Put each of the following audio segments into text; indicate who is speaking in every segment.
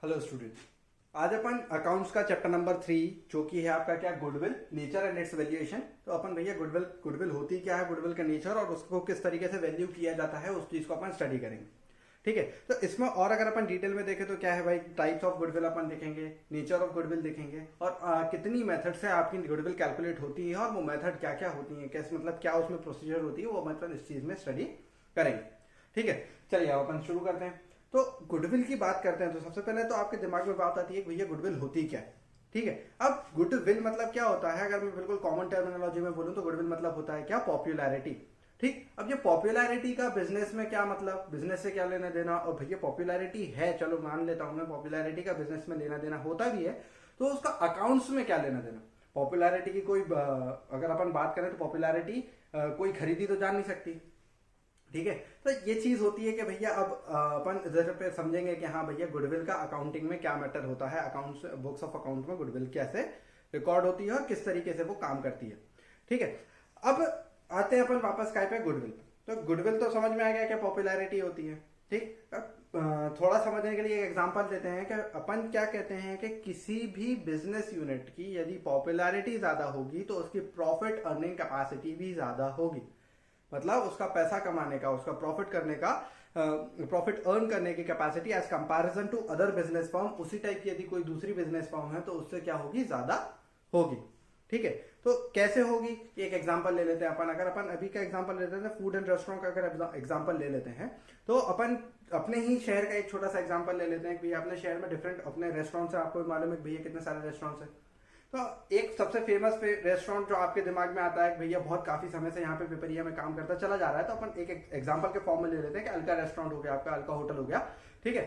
Speaker 1: Hello student. आज अपन accounts का chapter number 3 जो कि है आपका क्या goodwill nature and it's valuation. तो अपन भैया गुडविल गुडविल होती क्या है, गुडविल का नेचर और उसको किस तरीके से वैल्यू किया जाता है उस चीज को अपन स्टडी करेंगे। ठीक है, तो इसमें और अगर अपन डिटेल में देखें तो क्या है भाई, टाइप्स ऑफ गुडविल अपन देखेंगे, नेचर ऑफ गुडविल देखेंगे और कितनी मेथड से आपकी गुडविल कैलकुलेट होती है और वो मेथड क्या क्या होती है, कैसे मतलब क्या उसमें प्रोसीजर होती है, वो मतलब इस चीज में स्टडी करेंगे। ठीक है, चलिए अब अपन शुरू करते हैं। तो गुडविल की बात करते हैं तो सबसे पहले तो आपके दिमाग में बात आती है कि भैया गुडविल होती क्या है। ठीक है, अब गुडविल मतलब क्या होता है, अगर मैं बिल्कुल कॉमन टर्मिनोलॉजी में बोलूं तो गुडविल मतलब होता है क्या, पॉपुलैरिटी। ठीक, अब ये पॉपुलैरिटी का बिजनेस में क्या मतलब, बिजनेस से क्या लेना देना, और भैया पॉपुलैरिटी है, चलो मान लेता हूं मैं पॉपुलैरिटी का बिजनेस में लेना देना होता भी है, तो उसका अकाउंट्स में क्या लेना देना। पॉपुलैरिटी की कोई अगर अपन बात करें तो पॉपुलैरिटी कोई खरीदी तो जान नहीं सकती। ठीक है, तो ये चीज होती है कि भैया अब अपन इधर पे समझेंगे कि हाँ भैया गुडविल का अकाउंटिंग में क्या मैटर होता है, अकाउंट्स बुक्स ऑफ अकाउंट में गुडविल कैसे रिकॉर्ड होती है और किस तरीके से वो काम करती है। ठीक है, अब आते हैं अपन वापस काय पे, गुडविल। तो गुडविल तो समझ में आ गया क्या पॉपुलैरिटी होती है। ठीक, अब थोड़ा समझने के लिए एक एग्जांपल देते हैं कि अपन क्या कहते हैं कि किसी भी बिजनेस यूनिट की यदि पॉपुलैरिटी ज्यादा होगी तो उसकी प्रॉफिट अर्निंग कैपेसिटी भी ज्यादा होगी। मतलब उसका पैसा कमाने का, उसका प्रॉफिट करने का, प्रॉफिट अर्न करने की capacity as comparison to other business firm, उसी टाइप की यदि कोई दूसरी बिजनेस फर्म है तो उससे क्या होगी, ज्यादा होगी। ठीक है, तो कैसे होगी, एक एग्जांपल ले लेते हैं अपन। अगर अपन अभी का एग्जांपल लेते हैं, फूड एंड रेस्टोरेंट का अगर एग्जांपल ले लेते हैं तो अपन अपने ही शहर का एक छोटा सा एग्जांपल ले लेते हैं कि भैया अपने शहर में डिफरेंट अपने रेस्टोरेंट्स है, आपको मालूम है भैया कितने सारे रेस्टोरेंट्स है। तो एक सबसे फेमस रेस्टोरेंट जो आपके दिमाग में आता है भैया बहुत काफी समय से यहाँ पे पिपरिया में काम करता चला जा रहा है, तो अपन एक एग्जांपल के फॉर्म में ले लेते हैं कि अलका रेस्टोरेंट हो गया, आपका अलका होटल हो गया। ठीक है,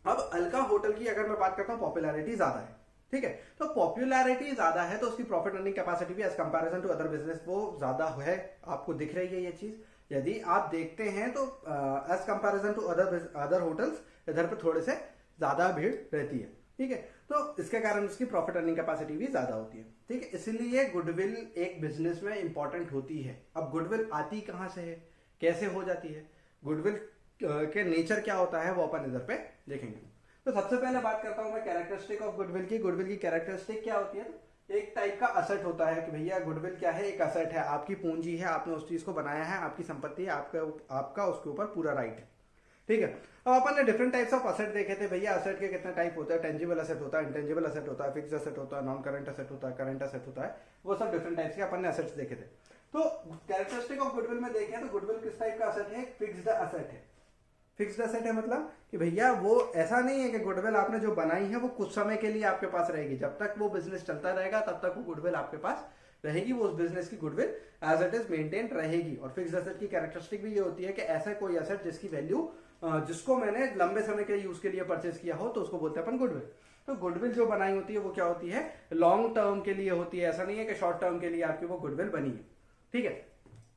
Speaker 1: अब अलका होटल की अगर मैं बात करता हूँ पॉपुलैरिटी ज्यादा है। ठीक है, तो पॉपुलैरिटी ज्यादा है तो उसकी प्रॉफिट अर्निंग कैपेसिटी भी as comparison to other business वो ज्यादा है। आपको दिख रही है ये चीज, यदि आप देखते हैं तो as comparison to other hotels इधर पे थोड़े से ज्यादा भीड़ रहती है। ठीक है, तो इसके कारण उसकी प्रॉफिट अर्निंग कैपेसिटी भी ज्यादा होती है। ठीक है, इसलिए गुडविल एक बिजनेस में इंपॉर्टेंट होती है। अब गुडविल आती कहां से है, कैसे हो जाती है, गुडविल के नेचर क्या होता है, वो अपन इधर पे देखेंगे। तो सबसे पहले बात करता हूं मैं कैरेक्टरिस्टिक ऑफ गुडविल की। गुडविल की कैरेक्टरिस्टिक क्या होती है, एक टाइप का असेट होता है कि भैया गुडविल क्या है, एक असेट है, आपकी पूंजी है, आपने उस चीज को बनाया है, आपकी संपत्ति है, आपका उसके ऊपर पूरा राइट है। ठीक है, अब अपन ने डिफरेंट टाइप्स ऑफ असेट देखे थे भैया। असेट के कितने टाइप होते हैं, टेंजिबल असेट होता है, इंटेंजिबल असेट होता है, फिक्स्ड असेट होता है, नॉन करंट असेट होता है, करंट असेट होता है, वो सब डिफरेंट टाइप्स के अपन ने असेट्स देखे थे। तो कैरेक्टरिस्टिक ऑफ गुडविल में देखें तो गुडविल किस टाइप का असेट है, फिक्स्ड असेट है। फिक्स्ड असेट है मतलब कि भैया वो ऐसा नहीं है कि गुडविल आपने जो बनाई है वो कुछ समय के लिए आपके पास रहेगी, जब तक वो बिजनेस चलता रहेगा तब तक वो गुडविल आपके पास रहेगी, वो उस बिजनेस की goodwill as it is maintain रहेगी। और फिक्स्ड असेट की कैरेक्टरिस्टिक भी ये होती है कि ऐसा कोई असेट जिसकी वैल्यू जिसको मैंने लंबे समय के यूज के लिए परचेज किया हो तो उसको बोलते हैं अपन गुडविल। तो गुडविल जो बनाई होती है वो क्या होती है, लॉन्ग टर्म के लिए होती है, ऐसा नहीं है कि शॉर्ट टर्म के लिए आपकी वो गुडविल बनी है। ठीक है,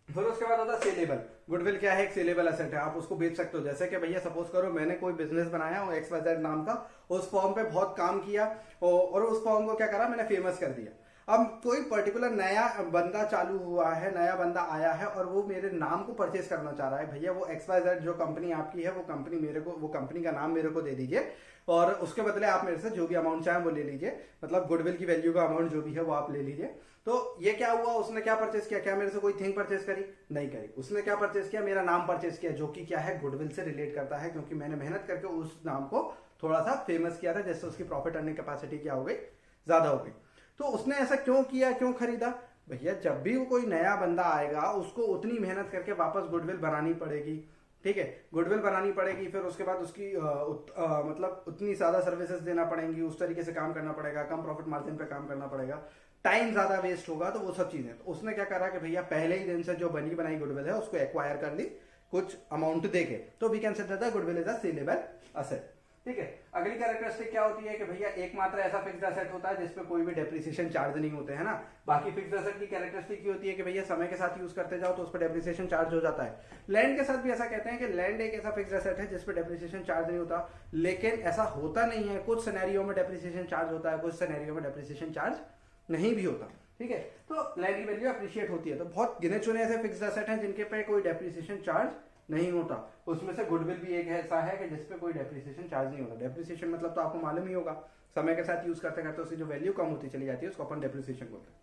Speaker 1: फिर उसके बाद होता है सेलेबल। गुडविल क्या है, एक सेलेबल असेट है, आप उसको बेच सकते हो। जैसे कि भैया सपोज करो मैंने कोई बिजनेस बनाया हो XYZ नाम का, उस फॉर्म पे बहुत काम किया और उस फॉर्म को क्या करा, मैंने फेमस कर दिया। अब कोई पर्टिकुलर नया बंदा चालू हुआ है, नया बंदा आया है और वो मेरे नाम को परचेज करना चाह रहा है, भैया वो XYZ जो कंपनी आपकी है वो कंपनी मेरे को, वो कंपनी का नाम मेरे को दे दीजिए और उसके बदले आप मेरे से जो भी अमाउंट चाहें वो ले लीजिए, मतलब गुडविल की वैल्यू का अमाउंट जो भी है वो आप ले लीजिए। तो ये क्या हुआ, उसने क्या परचेज किया, क्या मेरे से कोई थिंग परचेज करी, नहीं करी, उसने क्या परचेज किया, मेरा नाम परचेज किया, जो कि क्या है, गुडविल से रिलेट करता है, क्योंकि मैंने मेहनत करके उस नाम को थोड़ा सा फेमस किया था, जिससे उसकी प्रॉफिट अर्निंग कैपेसिटी क्या हो गई, ज्यादा हो गई। तो उसने ऐसा क्यों किया, क्यों खरीदा, भैया जब भी वो कोई नया बंदा आएगा उसको उतनी मेहनत करके वापस गुडविल बनानी पड़ेगी। ठीक है, गुडविल बनानी पड़ेगी, फिर उसके बाद उसकी मतलब उतनी ज्यादा सर्विसेज देना पड़ेंगी, उस तरीके से काम करना पड़ेगा, कम प्रॉफिट मार्जिन पे काम करना पड़ेगा, टाइम ज्यादा वेस्ट होगा, तो वो सब चीजें। तो उसने क्या करा कि भैया पहले ही दिन से जो बनी बनाई गुडविल है उसको एक्वायर कर ली कुछ अमाउंट देके, तो we can consider the goodwill is a saleable asset. ठीक है, अगली कैरेक्टरिस्टिक क्या होती है कि भैया एकमात्र ऐसा फिक्स्ड असेट होता है जिसपे कोई भी डेप्रिसिएशन चार्ज नहीं होते हैं ना। बाकी फिक्स्ड असेट की कैरेक्टरिस्टिक होती है कि भैया समय के साथ यूज करते जाओ तो उस पर डेप्रिसिएशन चार्ज हो जाता है। लैंड के साथ भी ऐसा कहते हैं कि लैंड एक ऐसा फिक्स्ड असेट है जिसपे डेप्रिसिएशन चार्ज नहीं होता, लेकिन ऐसा होता नहीं है, कुछ सिनेरियो में डेप्रिसिएशन चार्ज होता है, कुछ सिनेरियो में डेप्रिसिएशन चार्ज नहीं भी होता। ठीक है, तो लैंड की वैल्यू अप्रिशिएट होती है। तो बहुत गिने चुने ऐसे फिक्स्ड असेट हैं जिनके पे कोई डेप्रिसिएशन चार्ज नहीं होता। उसमें से गुडविल भी एक ऐसा है कि जिसपे कोई डेप्रिसिएशन चार्ज नहीं होता। डेप्रिसिएशन मतलब तो आपको मालूम ही होगा, समय के साथ यूज करते करते उसकी जो वैल्यू कम होती चली जाती है उसको अपन डेप्रिसिएशन बोलते हैं।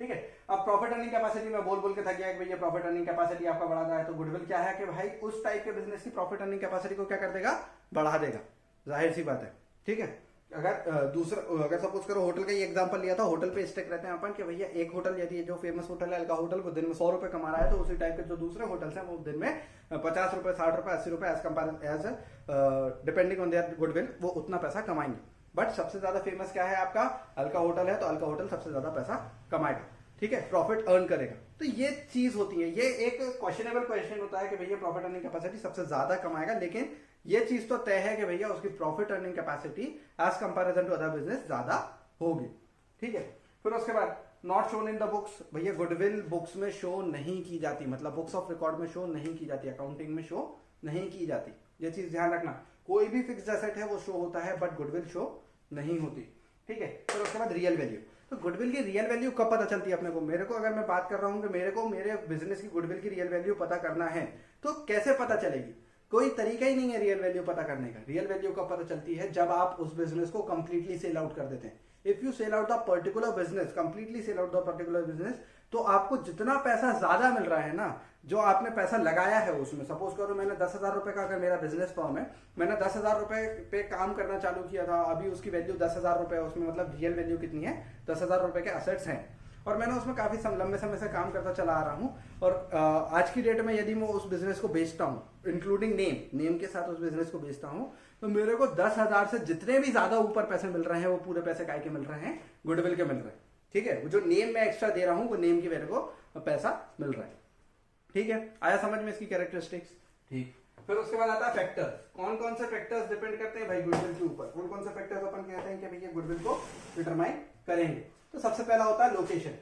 Speaker 1: ठीक है, अब प्रॉफिट अर्निंग कैपेसिटी में बोल के थक गया कि भैया प्रॉफिट अर्निंग कैपेसिटी आपका बढ़ा रहा है, तो गुडविल क्या है कि भाई उस टाइप के बिजनेस की प्रॉफिट अर्निंग कैपेसिटी को क्या कर देगा, बढ़ा देगा, जाहिर सी बात है। ठीक है, अगर सपोज करो होटल का ही एग्जांपल लिया था, होटल पे स्टेक रहते हैं अपन कि भैया एक होटल यदि जो फेमस होटल है अलका होटल वो दिन में 100 रुपए कमा रहा है, तो उसी टाइप के जो दूसरे होटल्स हैं वो दिन में 50 रुपए 60 रुपए 80 रुपए as depending on their goodwill वो उतना पैसा कमाएंगे। बट सबसे ज्यादा फेमस क्या है आपका, अलका होटल है, तो अलका होटल सबसे ज्यादा पैसा कमाएगा। ठीक है, प्रॉफिट अर्न करेगा। तो ये चीज होती है, ये एक क्वेश्चनेबल क्वेश्चन होता है कि भैया प्रॉफिट अर्निंग कैपेसिटी सबसे ज्यादा कमाएगा, लेकिन ये चीज तो तय है कि भैया उसकी profit earning capacity as comparison to other business ज्यादा होगी। ठीक है, फिर उसके बाद not shown in the books, भैया गुडविल बुक्स में शो नहीं की जाती, मतलब बुक्स ऑफ रिकॉर्ड में शो नहीं की जाती, अकाउंटिंग में शो नहीं की जाती। ये चीज ध्यान रखना, कोई भी फिक्स्ड एसेट है वो शो होता है बट गुडविल शो नहीं होती। ठीक है, फिर उसके बाद रियल वैल्यू, तो गुडविल की रियल वैल्यू कब पता चलती है अपने को, मेरे को अगर मैं बात कर रहा हूं कि मेरे को मेरे बिजनेस की गुडविल की रियल वैल्यू पता करना है, तो कैसे पता चलेगी, कोई तरीका ही नहीं है रियल वैल्यू पता करने का। रियल वैल्यू कब पता चलती है, जब आप उस बिजनेस को कंप्लीटली सेल आउट कर देते हैं। If you sell out the particular business, completely sell out the particular business, तो आपको जितना पैसा ज्यादा मिल रहा है ना, जो आपने पैसा लगाया है उसमें, सपोज करो मैंने 10,000 रुपए का अगर मेरा बिजनेस फॉर्म है, मैंने 10,000 रुपए पे काम करना चालू किया था, अभी उसकी वैल्यू 10,000 रुपए, उसमें मतलब रियल वैल्यू कितनी है, 10,000 रुपए के असेट्स हैं, और मैंने उसमें काफी लंबे समय से काम करता चला आ रहा हूं, और आज की डेट में यदि मैं उस बिजनेस को बेचता हूं इंक्लूडिंग नेम के साथ उस बिजनेस को बेचता हूं, तो मेरे को 10,000 से जितने भी ज्यादा ऊपर पैसे मिल रहे हैं वो पूरे पैसे काय के मिल रहे हैं, गुडविल के मिल रहे हैं। ठीक है, जो नेम में एक्स्ट्रा दे रहा हूं वो नेम की वैल्यू को पैसा मिल रहा है। ठीक है, आया समझ में इसकी कैरेक्टरिस्टिक्स। ठीक, फिर उसके बाद आता है फैक्टर्स। कौन कौन से फैक्टर्स डिपेंड करते हैं भाई गुडविल के ऊपर, कौन कौन से फैक्टर्स अपन कहते हैं कि भैया गुडविल को डिटरमाइन करेंगे। तो सबसे पहला होता है लोकेशन।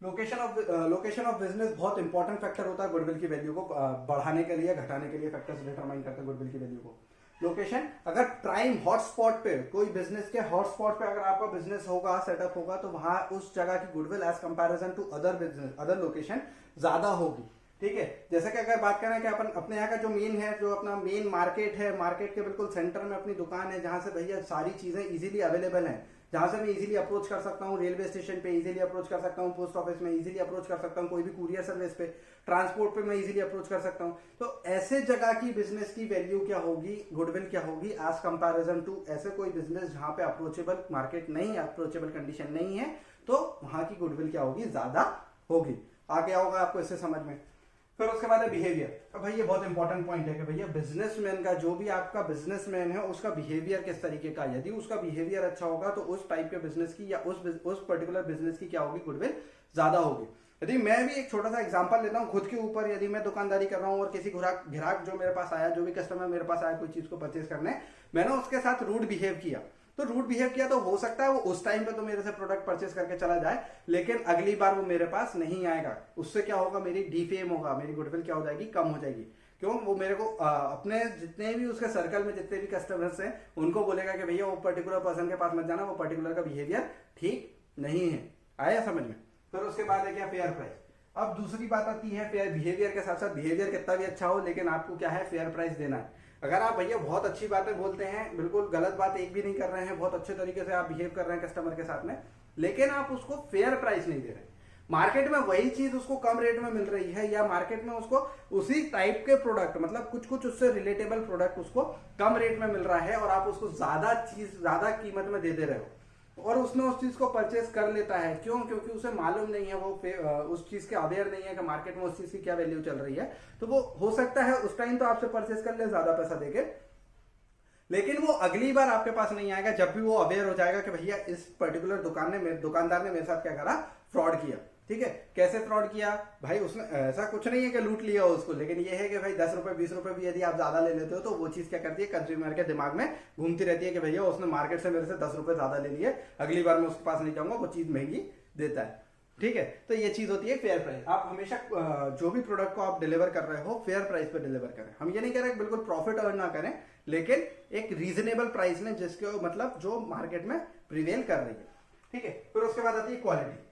Speaker 1: लोकेशन ऑफ बिजनेस बहुत इंपॉर्टेंट फैक्टर होता है गुडविल की वैल्यू को बढ़ाने के लिए, घटाने के लिए फैक्टर्स डिटरमाइन करते हैं गुडविल की वैल्यू को। लोकेशन, अगर प्राइम हॉटस्पॉट पे, कोई बिजनेस के हॉटस्पॉट पे अगर आपका बिजनेस होगा, सेटअप होगा, तो वहां उस जगह की goodwill as comparison to other business, other location ज्यादा होगी। ठीक है, जैसे कि अगर बात करें कि अपन अपने यहाँ का जो मेन है, जो अपना मेन मार्केट है, मार्केट के बिल्कुल सेंटर में अपनी दुकान है, जहां से भैया सारी चीजें इजीली अवेलेबल हैं, जहां से मैं इजीली अप्रोच कर सकता हूँ, रेलवे स्टेशन पे इजीली अप्रोच कर सकता हूँ, पोस्ट ऑफिस में इजीली अप्रोच कर सकता हूँ, कोई भी कुरियर सर्विस पे, ट्रांसपोर्ट पे मैं इजीली अप्रोच कर सकता हूँ। तो ऐसे जगह की बिजनेस की वैल्यू क्या होगी, गुडविल क्या होगी एज कंपैरिजन टू ऐसे कोई बिजनेस जहां पे अप्रोचेबल मार्केट नहीं है, अप्रोचेबल कंडीशन नहीं है, तो वहां की गुडविल क्या होगी, ज्यादा होगी। आ गया होगा आपको इससे समझ में। फिर उसके बाद है बिहेवियर। अब भाई ये बहुत इंपॉर्टेंट पॉइंट है कि भैया बिजनेसमैन का, जो भी आपका बिजनेसमैन है उसका बिहेवियर किस तरीके का, यदि उसका बिहेवियर अच्छा होगा तो उस टाइप के बिजनेस की या उस पर्टिकुलर बिजनेस की क्या होगी, गुडविल ज्यादा होगी। यदि मैं भी एक छोटा सा एग्जांपल लेता हूँ खुद के ऊपर, यदि मैं दुकानदारी कर रहा हूँ और किसी ग्राहक जो मेरे पास आया, जो भी कस्टमर मेरे पास आया कोई चीज को परचेज करने, मैंने उसके साथ रूड बिहेव किया, तो रूड बिहेव किया तो हो सकता है वो उस टाइम पे तो मेरे से प्रोडक्ट परचेज करके चला जाए, लेकिन अगली बार वो मेरे पास नहीं आएगा। उससे क्या होगा, मेरी डीफेम होगा, मेरी गुडविल क्या हो जाएगी, कम हो जाएगी। क्यों, वो मेरे को अपने जितने भी उसके सर्कल में जितने भी कस्टमर्स हैं उनको बोलेगा कि भैया वो पर्टिकुलर पर्सन के पास मत जाना, वो पर्टिकुलर का बिहेवियर ठीक नहीं है। आया समझ में। फिर उसके बाद है क्या, फेयर प्राइस। अब दूसरी बात आती है फेयर बिहेवियर के साथ साथ, बिहेवियर कितना भी अच्छा हो लेकिन आपको क्या है, फेयर प्राइस देना है। अगर आप भैया बहुत अच्छी बातें बोलते हैं, बिल्कुल गलत बात एक भी नहीं कर रहे हैं, बहुत अच्छे तरीके से आप बिहेव कर रहे हैं कस्टमर के साथ में, लेकिन आप उसको फेयर प्राइस नहीं दे रहे, मार्केट में वही चीज उसको कम रेट में मिल रही है, या मार्केट में उसको उसी टाइप के प्रोडक्ट, मतलब कुछ उससे रिलेटेबल प्रोडक्ट उसको कम रेट में मिल रहा है, और आप उसको ज्यादा कीमत में दे रहे हो, और उसने उस चीज को परचेज कर लेता है। क्यों, क्योंकि उसे मालूम नहीं है, वो उस चीज के अवेयर नहीं है कि मार्केट में उस चीज की क्या वैल्यू चल रही है, तो वो हो सकता है उस टाइम तो आपसे परचेज कर ले ज्यादा पैसा देके, लेकिन वो अगली बार आपके पास नहीं आएगा जब भी वो अवेयर हो जाएगा कि भैया इस पर्टिकुलर दुकानदार ने मेरे साथ क्या करा, फ्रॉड किया। ठीक है, कैसे फ्रॉड किया भाई, उसने ऐसा कुछ नहीं है कि लूट लिया उसको, लेकिन ये है कि भाई 10 रुपए 20 रुपए भी यदि आप ज्यादा ले लेते हो तो वो चीज क्या करती है, कंज्यूमर के दिमाग में घूमती रहती है कि भैया उसने मार्केट से मेरे से 10 रुपए ज्यादा ले लिए, अगली बार मैं उसके पास नहीं जाऊंगा, वो चीज महंगी देता है। ठीक है, तो ये चीज होती है फेयर प्राइस। आप हमेशा जो भी प्रोडक्ट को आप डिलीवर कर रहे हो फेयर प्राइस पे डिलीवर करें। हम ये नहीं कह रहे बिल्कुल प्रॉफिट अर्न ना करें, लेकिन एक रीजनेबल प्राइस में, जिसके मतलब जो मार्केट में प्रिवेल कर रही है। ठीक है, फिर उसके बाद आती है क्वालिटी।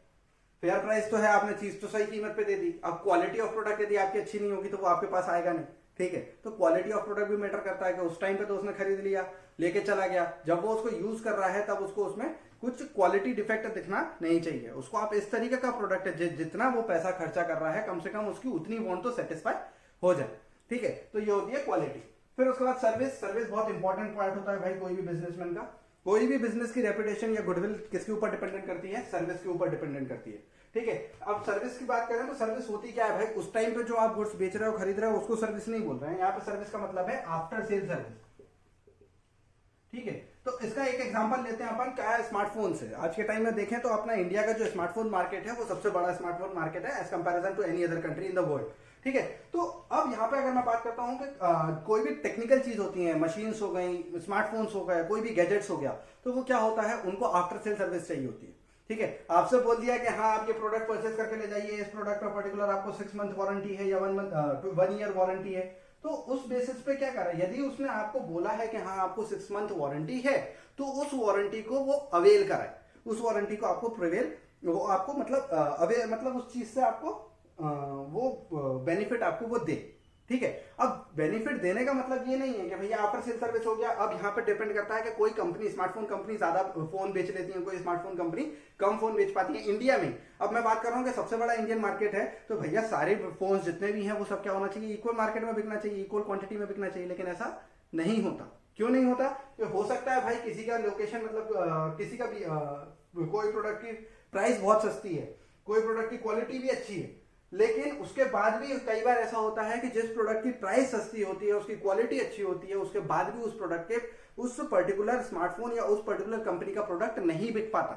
Speaker 1: फेयर प्राइस तो है, आपने चीज तो सही कीमत पे दे दी। अब क्वालिटी ऑफ प्रोडक्ट यदि आपकी अच्छी नहीं होगी तो वो आपके पास आएगा नहीं, ठीक है। तो क्वालिटी ऑफ प्रोडक्ट भी मैटर करता है कि उस टाइम पे तो उसने खरीद लिया, लेके चला गया, जब वो उसको यूज कर रहा है तब उसको उसमें कुछ क्वालिटी डिफेक्ट दिखना नहीं चाहिए। उसको आप इस तरीके का प्रोडक्ट है जितना वो पैसा खर्चा कर रहा है कम से कम उसकी उतनी वांट तो सेटिस्फाई हो जाए, ठीक है। तो ये होती है क्वालिटी। फिर उसके बाद सर्विस। सर्विस बहुत इंपॉर्टेंट पार्ट होता है भाई कोई भी बिजनेसमैन का। कोई भी बिजनेस की रेपुटेशन या गुडविल किसके ऊपर डिपेंडेंट करती है? सर्विस के ऊपर डिपेंडेंट करती है, ठीक है। अब सर्विस की बात करें तो सर्विस होती क्या है भाई? उस टाइम पे जो आप गुड्स बेच रहे हो, खरीद रहे हो, उसको सर्विस नहीं बोल रहे हैं। यहाँ पे सर्विस का मतलब है आफ्टर सेल सर्विस, ठीक है। तो इसका एक एग्जांपल लेते हैं अपन, क्या है? स्मार्टफोन से। आज के टाइम में देखें तो अपना इंडिया का जो स्मार्टफोन मार्केट है वो सबसे बड़ा स्मार्टफोन मार्केट है as comparison to any other country in the world, ठीक है। तो अब यहाँ पे अगर मैं बात करता हूँ कि कोई भी टेक्निकल चीज होती है, मशीन्स हो गई, स्मार्टफोन्स हो गए, कोई भी गैजेट्स हो गया, तो वो क्या होता है, उनको आफ्टर सेल सर्विस चाहिए होती है, ठीक है। आपसे बोल दिया कि हाँ आप ये प्रोडक्ट परचेज करके ले जाइए, इस प्रोडक्ट पर पर्टिकुलर आपको 6 मंथ वारंटी है या 1 ईयर वारंटी है, तो उस बेसिस पे क्या कर रहा है, यदि उसने आपको बोला है कि हाँ आपको 6 मंथ वारंटी है, तो उस वारंटी को वो अवेल कराए, उस वारंटी को आपको प्रिवेल, वो आपको मतलब अवेल मतलब उस चीज से आपको वो बेनिफिट आपको वो दे, ठीक है। अब बेनिफिट देने का मतलब ये नहीं है कि भैया आफ्टर सेल सर्विस हो गया। अब यहाँ पे डिपेंड करता है कि कोई कंपनी, स्मार्टफोन कंपनी ज्यादा फोन बेच लेती है, कोई स्मार्टफोन कंपनी कम फोन बेच पाती है इंडिया में। अब मैं बात कर रहा हूँ कि सबसे बड़ा इंडियन मार्केट है, तो भैया सारे फोन जितने भी हैं वो सब क्या होना चाहिए, इक्वल मार्केट में बिकना चाहिए, इक्वल क्वांटिटी में बिकना चाहिए। लेकिन ऐसा नहीं होता। क्यों नहीं होता? तो हो सकता है भाई किसी का लोकेशन मतलब किसी का भी कोई प्रोडक्ट की प्राइस बहुत सस्ती है, कोई प्रोडक्ट की क्वालिटी भी अच्छी है, लेकिन उसके बाद भी कई बार ऐसा होता है कि जिस प्रोडक्ट की प्राइस सस्ती होती है, उसकी क्वालिटी अच्छी होती है, उसके बाद भी उस प्रोडक्ट के, उस पर्टिकुलर स्मार्टफोन या उस पर्टिकुलर कंपनी का प्रोडक्ट नहीं बिक पाता।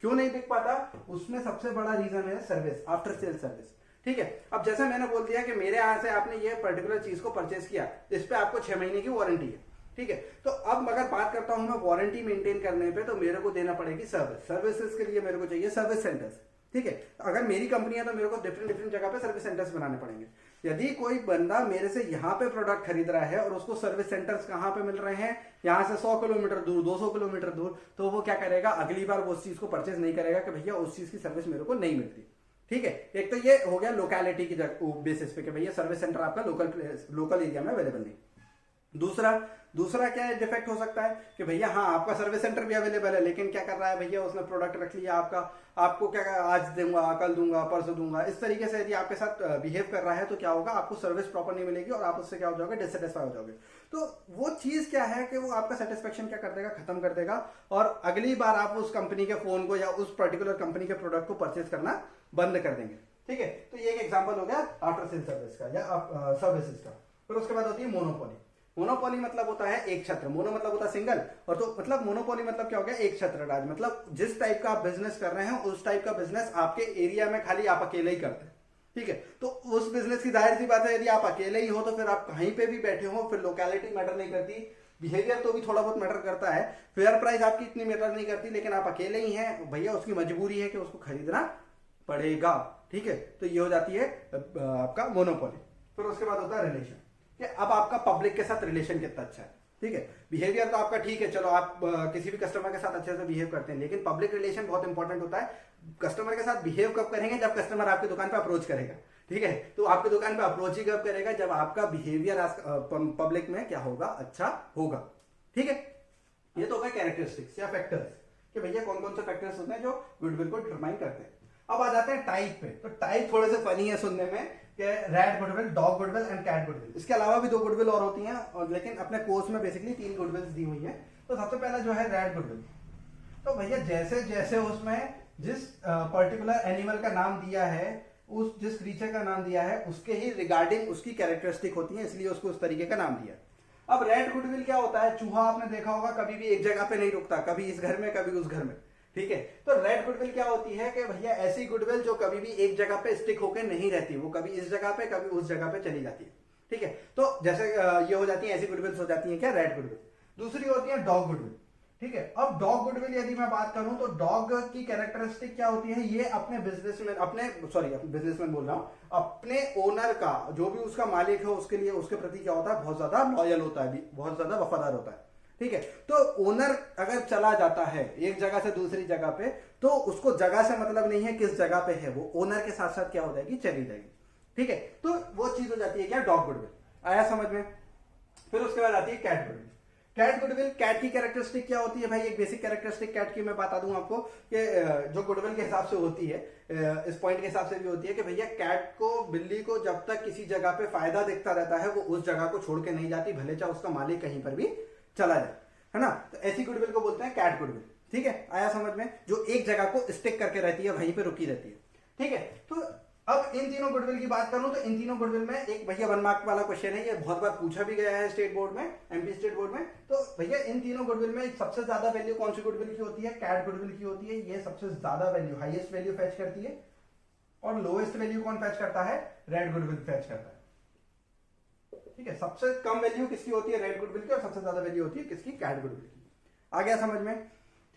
Speaker 1: क्यों नहीं बिक पाता? उसमें सबसे बड़ा रीजन है सर्विस, आफ्टर सेल सर्विस, ठीक है। अब जैसे मैंने बोल दिया कि मेरे यहां से आपने ये पर्टिकुलर चीज को परचेज किया, इस पे आपको 6 महीने की वारंटी है, ठीक है। तो अब अगर बात करता हूं मैं वारंटी मेंटेन करने पे, तो मेरे को देना पड़ेगी सर्विस। सर्विसेज के लिए मेरे को चाहिए सर्विस सेंटर्स, ठीक है। अगर मेरी कंपनी है तो मेरे को डिफरेंट जगह पे सर्विस सेंटर्स बनाने पड़ेंगे। यदि कोई बंदा मेरे से यहाँ पे प्रोडक्ट खरीद रहा है और उसको सर्विस सेंटर्स कहाँ पे मिल रहे हैं, यहाँ से 100 किलोमीटर दूर, 200 किलोमीटर दूर, तो वो क्या करेगा, अगली बार वो उस चीज को परचेज नहीं करेगा कि भैया उस चीज की सर्विस मेरे को नहीं मिलती, ठीक है। एक तो ये हो गया लोकेलिटी की बेसिस पे कि भैया सर्विस सेंटर आपका लोकल एरिया में अवेलेबल नहीं। दूसरा क्या डिफेक्ट हो सकता है कि भैया हाँ आपका सर्विस सेंटर भी अवेलेबल है, लेकिन क्या कर रहा है भैया, उसने प्रोडक्ट रख लिया आपका, आपको क्या आज दूंगा, कल दूंगा, परसों दूंगा, इस तरीके से यदि आपके साथ बिहेव कर रहा है तो क्या होगा, आपको सर्विस प्रॉपर नहीं मिलेगी और आप उससे क्या हो जाओगे, डिससेटिस्फाई हो जाओगे। तो वो चीज क्या है कि वो आपका सेटिस्फेक्शन क्या कर देगा, खत्म कर देगा, और अगली बार आप उस कंपनी के फोन को या उस पर्टिकुलर कंपनी के प्रोडक्ट को परचेज करना बंद कर देंगे, ठीक है। तो ये एक एग्जाम्पल हो गया आफ्टर सेल सर्विस का या सर्विसेज का। फिर उसके बाद होती है मोनोपोली। मोनोपोली मतलब होता है एक छत्र, मोनो मतलब होता है सिंगल, और तो मतलब मोनोपोली मतलब क्या हो गया, एक छत्र राज। मतलब जिस टाइप का आप बिजनेस कर रहे हैं उस टाइप का बिजनेस आपके एरिया में खाली आप अकेले ही करते हैं, ठीक है। तो उस बिजनेस की जाहिर सी बात है, यदि आप अकेले ही हो तो फिर आप कहीं पे भी बैठे हो, फिर लोकेलिटी मैटर नहीं करती, बिहेवियर तो भी थोड़ा बहुत मैटर करता है, फेयर प्राइस आपकी इतनी मैटर नहीं करती, लेकिन आप अकेले ही हैं भैया, उसकी मजबूरी है कि उसको खरीदना पड़ेगा, ठीक है। तो ये हो जाती है आपका मोनोपोली। फिर उसके बाद होता है रिलेशन, कि अब आपका पब्लिक के साथ रिलेशन कितना अच्छा है, ठीक है। बिहेवियर तो आपका ठीक है, चलो आप किसी भी कस्टमर के साथ अच्छे से बिहेव करते हैं, लेकिन पब्लिक रिलेशन बहुत इंपॉर्टेंट होता है। कस्टमर के साथ बिहेव कब करेंगे, जब कस्टमर आपकी दुकान पे अप्रोच करेगा, ठीक है। तो आपकी दुकान पे अप्रोच ही कब करेगा, जब आपका बिहेवियर पब्लिक में क्या होगा, अच्छा होगा, ठीक है। ये तो हो गए कैरेक्टरिस्टिक्स या फैक्टर्स, कि भैया कौन कौन से फैक्टर्स होते हैं जो गुडविल को डिटरमाइन करते हैं। अब आ जाते हैं टाइप पे। तो टाइप थोड़े से फनी है सुनने में, कि rat goodwill, dog goodwill and cat goodwill. इसके अलावा भी 2 गुडविल और होती हैं, और लेकिन अपने कोर्स में बेसिकली 3 गुडविल्स दी हुई है। तो सबसे पहला जो है रैट गुडविल। तो भैया जैसे जैसे उसमें जिस पर्टिकुलर एनिमल का नाम दिया है, उस जिस क्रीचर का नाम दिया है, उसके ही रिगार्डिंग उसकी कैरेक्टरिस्टिक होती है, इसलिए उसको उस तरीके का नाम दिया। अब रैट गुडविल क्या होता है, चूहा आपने देखा होगा कभी भी एक जगह पे नहीं रुकता, कभी इस घर में कभी उस घर में, ठीक है। तो रेड गुडविल क्या होती है कि भैया ऐसी गुडविल जो कभी भी एक जगह पे स्टिक होकर नहीं रहती, वो कभी इस जगह पे कभी उस जगह पे चली जाती है, ठीक है। तो जैसे ये हो जाती है, ऐसी गुडविल्स हो जाती है क्या, रेड गुडविल। दूसरी होती है डॉग गुडविल, ठीक है। अब डॉग गुडविल यदि मैं बात करूं तो डॉग की कैरेक्टरिस्टिक क्या होती है, ये अपने बिजनेसमैन, अपने बिजनेसमैन बोल रहा हूं, अपने ओनर का, जो भी उसका मालिक है, उसके लिए उसके प्रति क्या होता है, बहुत ज्यादा लॉयल होता है, बहुत ज्यादा वफादार होता है, ठीक है। तो ओनर अगर चला जाता है एक जगह से दूसरी जगह पे, तो उसको जगह से मतलब नहीं है किस जगह पे है, वो ओनर के साथ साथ क्या हो जाएगी, चली जाएगी। ठीक है, तो वो चीज हो जाती है क्या, डॉग गुडविल। आया समझ में। फिर उसके बाद आती है cat goodwill. Cat goodwill, cat की कैरेक्टरिस्टिक क्या होती है भाई, एक बेसिक कैरेक्टरिस्टिक कैट की मैं बता दूं आपको कि जो गुडविल के हिसाब से होती है, इस पॉइंट के हिसाब से भी होती है कि भैया कैट को, बिल्ली को जब तक किसी जगह पे फायदा दिखता रहता है वो उस जगह को छोड़ के नहीं जाती, भले चाहे उसका मालिक कहीं पर भी चला जाए, है ना। तो ऐसी गुडविल को बोलते हैं कैट गुडविल। ठीक है, आया समझ में, जो एक जगह को स्टिक करके रहती है, वहीं पे रुकी रहती है। ठीक है, तो अब इन तीनों गुडविल की बात करूं तो इन तीनों गुडविल में एक भैया 1 मार्क वाला क्वेश्चन है, ये बहुत बार पूछा भी गया है स्टेट बोर्ड में, एमपी स्टेट बोर्ड में। तो भैया इन तीनों गुडविल में सबसे ज्यादा वैल्यू कौन सी गुडविल की होती है, कैट गुडविल की होती है। ये सबसे ज्यादा वैल्यू, हाईएस्ट वैल्यू फैच करती है, और लोएस्ट वैल्यू कौन फैच करता है, रेड गुडविल फैच करता है। ठीक है, सबसे कम वैल्यू किसकी होती है, रेड गुडविल की, और सबसे ज्यादा वैल्यू होती है किसकी, कैट गुडविल की। आ गया समझ में।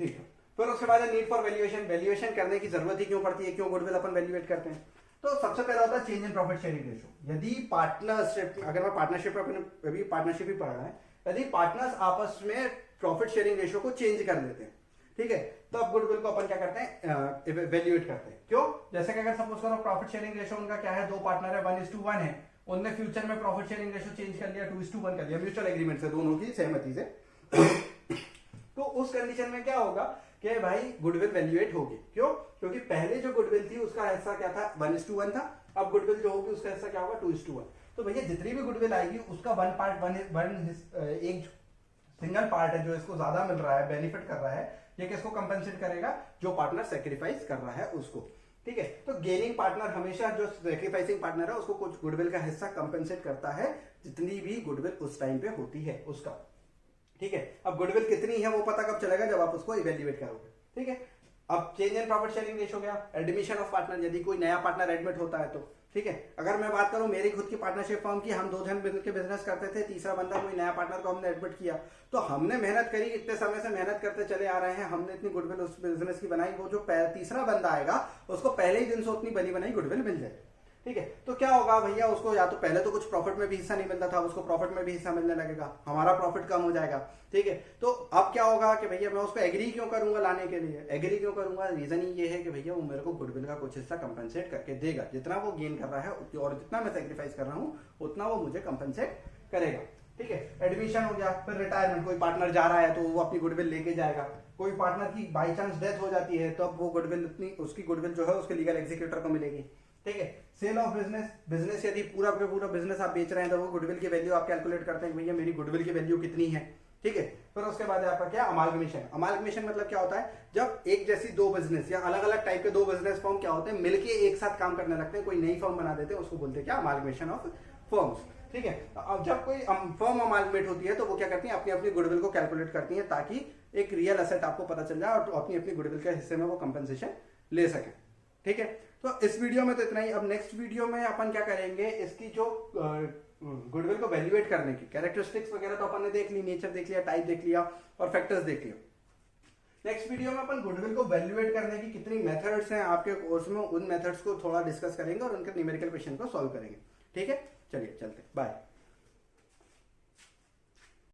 Speaker 1: ठीक है, फिर उसके बाद नीड फॉर वैल्यूएशन। वैल्यूएशन करने की जरूरत ही क्यों पड़ती है, क्यों गुडविल अपन वैल्यूएट करते हैं। तो सबसे पहला होता है change in profit sharing ratio. यदि पार्टनरशिप, अगर मैं पार्टनरशिप में, अभी पार्टनरशिप ही पढ़ रहा है, यदि पार्टनर्स आपस में प्रॉफिट शेयरिंग रेशियो को चेंज कर लेते हैं, ठीक है, तो अब गुडविल को अपन क्या करते हैं, वैल्यूएट करते हैं। क्यों, जैसे कि अगर सपोज करो प्रॉफिट शेयरिंग रेशियो उनका क्या है, दो पार्टनर है, 1:1 है, उनने फ्यूचर में प्रॉफिट शेयरिंग रेशियो चेंज कर लिया, 2:1 कर लिया, म्यूचुअल एग्रीमेंट से, दोनों की सहमति से। तो उस कंडीशन में क्या होगा कि भाई गुडविल वैल्यूएट होगी। क्यों, क्योंकि पहले जो गुडविल थी उसका हिस्सा क्या था, 1:1 था, अब गुडविल जो होगी उसका हिस्सा क्या होगा, 2:1। तो भैया जितनी भी गुडविल आएगी उसका एक सिंगल पार्ट है जो इसको ज्यादा मिल रहा है, बेनिफिट कर रहा है, ये किसको कंपेंसेट करेगा, जो पार्टनर सेक्रीफाइस कर रहा है उसको। ठीक है, तो गेनिंग पार्टनर हमेशा जो सेक्रीफाइसिंग पार्टनर है उसको कुछ गुडविल का हिस्सा कंपेंसेट करता है, जितनी भी गुडविल उस टाइम पे होती है उसका। ठीक है, अब गुडविल कितनी है वो पता कब चलेगा, जब आप उसको इवेल्युएट करोगे। ठीक है, अब change in profit sharing ratio गया। एडमिशन ऑफ पार्टनर, यदि कोई नया पार्टनर एडमिट होता है तो, ठीक है, अगर मैं बात करूं मेरी खुद की पार्टनरशिप फर्म की, हम 2 जन मिलकर बिजनेस करते थे, तीसरा बंदा कोई नया पार्टनर को हमने एडमिट किया, तो हमने मेहनत करी, इतने समय से मेहनत करते चले आ रहे हैं, हमने इतनी गुडविल उस बिजनेस की बनाई, वो जो तीसरा बंदा आएगा उसको पहले ही दिन से उतनी बनी बनाई गुडविल मिल जाए। ठीक है, तो क्या होगा भैया, उसको या तो पहले तो कुछ प्रॉफिट में भी हिस्सा नहीं मिलता था, उसको प्रॉफिट में भी हिस्सा मिलने लगेगा, हमारा प्रॉफिट कम हो जाएगा। ठीक है, तो अब क्या होगा कि भैया मैं उसको एग्री क्यों करूंगा लाने के लिए, एग्री क्यों करूंगा, रीजन ये है कि भैया वो मेरे को गुडविल का कुछ हिस्सा कंपनसेट करके देगा, जितना वो गेन कर रहा है और जितना मैं सेक्रीफाइस कर रहा हूँ उतना वो मुझे कंपनसेट करेगा। ठीक है, एडमिशन हो गया। फिर रिटायरमेंट, कोई पार्टनर जा रहा है तो वो अपनी गुडविल लेके जाएगा, कोई पार्टनर की बाई चांस डेथ हो जाती है तो अब वो गुडविल, उतनी उसकी गुडविल जो है उसके लीगल एग्जीक्यूटर को मिलेगी। ठीक है, सेल ऑफ बिजनेस, बिजनेस यदि पूरा का पूरा बिजनेस आप बेच रहे हैं तो वो गुडविल की वैल्यू आप कैलकुलेट करते हैं, भैया मेरी गुडविल की वैल्यू कितनी है। ठीक है, फिर उसके बाद आपका क्या, अमालगमेशन। अमालगमेशन मतलब क्या होता है, जब एक जैसी दो बिजनेस या अलग अलग टाइप के दो बिजनेस फर्म क्या होते हैं, मिलके एक साथ काम करने लगते हैं, कोई नई फर्म बना देते हैं, उसको बोलते हैं क्या, अमालगमेशन ऑफ फर्म्स। ठीक है, अब जब कोई फर्म अमालगमेट होती है तो वो क्या करती है, अपनी अपनी गुडविल को कैलकुलेट करती है, ताकि एक रियल एसेट आपको पता चल जाए और अपनी अपनी गुडविल के हिस्से में वो कंपनसेशन ले सके। ठीक है, तो इस वीडियो में तो इतना ही। अब नेक्स्ट वीडियो में अपन क्या करेंगे, इसकी जो गुडविल को वैल्यूएट करने की कैरेक्टरिस्टिक्स वगैरह तो अपन ने देख ली, नेचर देख लिया, टाइप देख लिया और फैक्टर्स देख लिया। नेक्स्ट वीडियो में अपन गुडविल को वैल्यूएट करने की कितनी मेथड्स हैं आपके कोर्स में, उन मेथड्स को थोड़ा डिस्कस करेंगे और उनके न्यूमेरिकल क्वेश्चन को सॉल्व करेंगे। ठीक है, चलिए चलते, बाय।